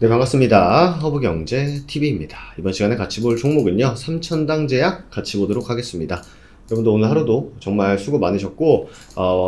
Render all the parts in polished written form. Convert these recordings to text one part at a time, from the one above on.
네, 반갑습니다. 허브경제TV입니다. 이번 시간에 같이 볼 종목은요, 삼천당제약 같이 보도록 하겠습니다. 여러분들 오늘 하루도 정말 수고 많으셨고,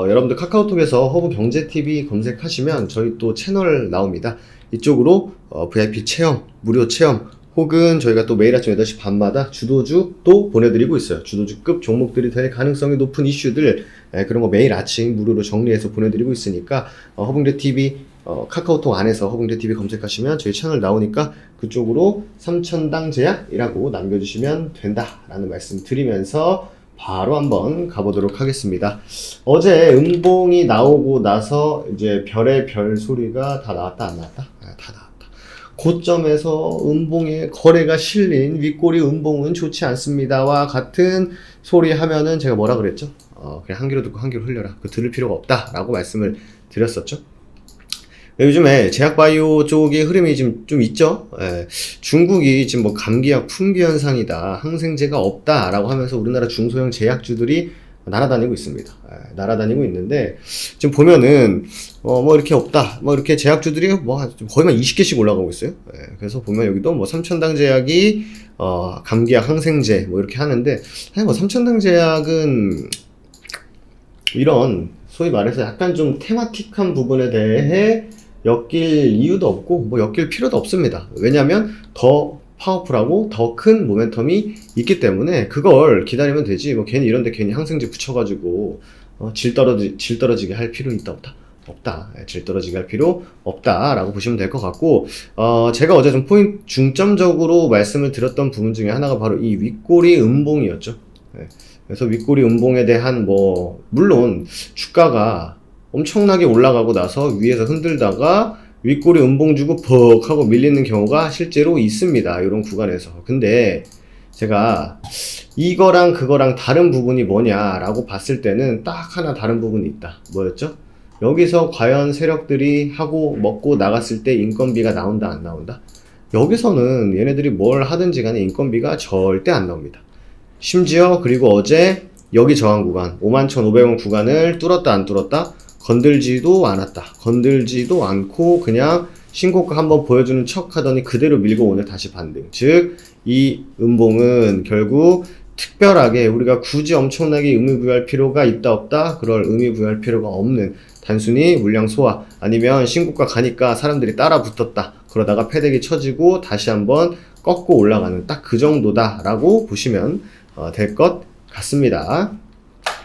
여러분들 카카오톡에서 허브경제TV 검색하시면 저희 또 채널 나옵니다. 이쪽으로 VIP 체험, 무료 체험, 혹은 저희가 또 매일 아침 8시 반마다 주도주도 보내드리고 있어요. 주도주급 종목들이 될 가능성이 높은 이슈들, 그런 거 매일 아침 무료로 정리해서 보내드리고 있으니까, 허브경제TV 카카오톡 안에서 허붕제TV 검색하시면 저희 채널 나오니까 그쪽으로 삼천당제약이라고 남겨주시면 된다라는 말씀 드리면서 바로 한번 가보도록 하겠습니다. 어제 음봉이 나오고 나서 이제 별의 별 소리가 다 나왔다 안 나왔다? 다 나왔다. 고점에서 음봉에 거래가 실린 윗꼬리 음봉은 좋지 않습니다와 같은 소리 하면은 제가 뭐라 그랬죠? 그냥 한 귀로 듣고 한 귀로 흘려라. 그 들을 필요가 없다라고 말씀을 드렸었죠. 요즘에 제약바이오 쪽의 흐름이 지금 좀 있죠. 중국이 지금 뭐 감기약 품귀 현상이다, 항생제가 없다라고 하면서 우리나라 중소형 제약주들이 날아다니고 있습니다. 날아다니고 있는데 지금 보면은 뭐 이렇게 없다, 뭐 이렇게 제약주들이 뭐 거의 한 20개씩 올라가고 있어요. 그래서 보면 여기도 뭐 삼천당제약이 감기약, 항생제 뭐 이렇게 하는데 사실 뭐 삼천당제약은 이런 소위 말해서 약간 좀 테마틱한 부분에 대해 엮일 이유도 없고 뭐 엮일 필요도 없습니다. 왜냐하면 더 파워풀하고 더 큰 모멘텀이 있기 때문에 그걸 기다리면 되지 뭐 괜히 이런데 괜히 항생제 붙여가지고 질 떨어지게 할 필요 있다 없다? 없다. 질 떨어지게 할 필요 없다라고 보시면 될 것 같고, 제가 어제 좀 중점적으로 말씀을 드렸던 부분 중에 하나가 바로 이 윗꼬리 음봉이었죠. 그래서 윗꼬리 음봉에 대한 물론 주가가 엄청나게 올라가고 나서 위에서 흔들다가 윗꼬리 음봉 주고 퍽 하고 밀리는 경우가 실제로 있습니다. 이런 구간에서. 근데 제가 이거랑 그거랑 다른 부분이 뭐냐라고 봤을 때는 딱 하나 다른 부분이 있다. 뭐였죠? 여기서 과연 세력들이 하고 먹고 나갔을 때 인건비가 나온다 안 나온다? 여기서는 얘네들이 뭘 하든지 간에 인건비가 절대 안 나옵니다. 심지어 그리고 어제 여기 저항 구간 51,500원 구간을 뚫었다 안 뚫었다? 건들지도 않았다. 건들지도 않고 그냥 신고가 한번 보여주는 척 하더니 그대로 밀고 오늘 다시 반등. 즉 이 음봉은 결국 특별하게 우리가 굳이 엄청나게 의미 부여할 필요가 있다 없다? 그럴 의미 부여할 필요가 없는 단순히 물량 소화 아니면 신고가 가니까 사람들이 따라 붙었다. 그러다가 패대기 쳐지고 다시 한번 꺾고 올라가는 딱 그 정도다라고 보시면 될 것 같습니다.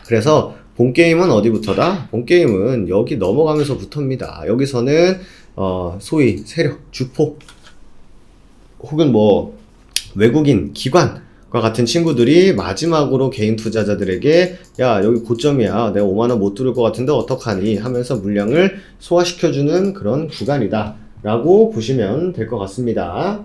그래서 본게임은 어디부터다? 본게임은 여기 넘어가면서부터입니다. 여기서는 소위 세력, 주포 혹은 뭐 외국인, 기관과 같은 친구들이 마지막으로 개인 투자자들에게 야 여기 고점이야 내가 5만원 못 들을 것 같은데 어떡하니 하면서 물량을 소화시켜주는 그런 구간이다 라고 보시면 될 것 같습니다.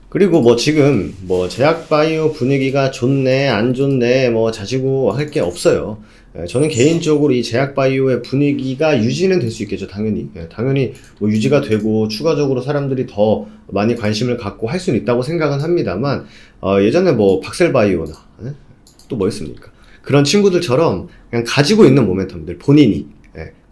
그리고 뭐 지금 뭐 제약바이오 분위기가 좋네 안 좋네 뭐 자시고 할 게 없어요. 저는 개인적으로 이 제약바이오의 분위기가 유지는 될 수 있겠죠. 당연히 당연히 뭐 유지가 되고 추가적으로 사람들이 더 많이 관심을 갖고 할 수는 있다고 생각은 합니다만 예전에 뭐 박셀바이오나 또 뭐 있습니까? 그런 친구들처럼 그냥 가지고 있는 모멘텀들 본인이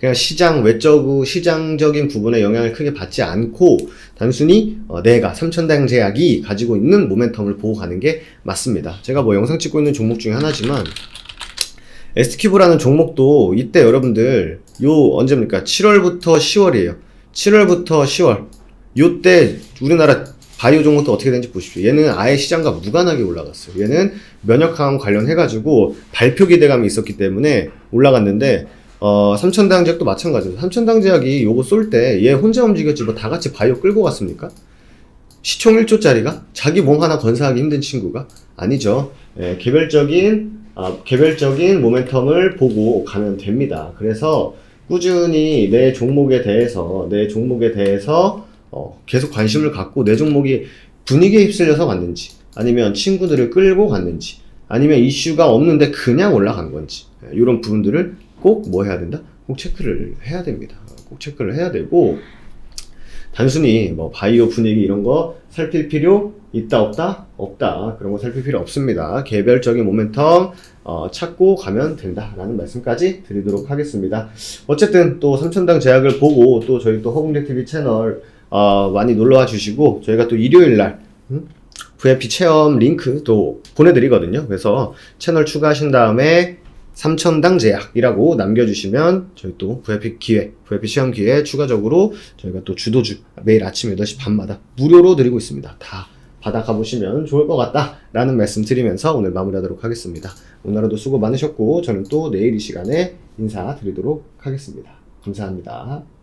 그냥 시장적인 부분에 영향을 크게 받지 않고 단순히 내가 삼천당제약이 가지고 있는 모멘텀을 보고 가는 게 맞습니다. 제가 뭐 영상 찍고 있는 종목 중에 하나지만 ST큐브라는 종목도 이때 여러분들 언제입니까? 7월부터 10월이에요. 7월부터 10월 요때 우리나라 바이오 종목도 어떻게 되는지 보십시오. 얘는 아예 시장과 무관하게 올라갔어요. 얘는 면역항암 관련해가지고 발표 기대감이 있었기 때문에 올라갔는데 삼천당제약도 마찬가지죠. 삼천당제약이 요거 쏠 때 얘 혼자 움직였지 뭐 다 같이 바이오 끌고 갔습니까? 시총 1조짜리가 자기 몸 하나 건사하기 힘든 친구가 아니죠. 개별적인 모멘텀을 보고 가면 됩니다. 그래서 꾸준히 내 종목에 대해서 계속 관심을 갖고 내 종목이 분위기에 휩쓸려서 갔는지 아니면 친구들을 끌고 갔는지 아니면 이슈가 없는데 그냥 올라간 건지 이런 부분들을 꼭 뭐 해야 된다? 꼭 체크를 해야 됩니다. 꼭 체크를 해야 되고 단순히 뭐 바이오 분위기 이런 거 살필 필요 있다 없다? 없다. 그런 거 살필 필요 없습니다. 개별적인 모멘텀 찾고 가면 된다라는 말씀까지 드리도록 하겠습니다. 어쨌든 또 삼천당제약을 보고 또 저희 또 허붕제TV 채널 많이 놀러와 주시고 저희가 또 일요일날 VIP 체험 링크도 보내드리거든요. 그래서 채널 추가하신 다음에 삼천당 제약이라고 남겨주시면 저희 또 VIP 체험 기회 추가적으로 저희가 또 주도주 매일 아침 8시 반마다 무료로 드리고 있습니다. 다 받아가 보시면 좋을 것 같다 라는 말씀 드리면서 오늘 마무리하도록 하겠습니다. 오늘 하루도 수고 많으셨고 저는 또 내일 이 시간에 인사드리도록 하겠습니다. 감사합니다.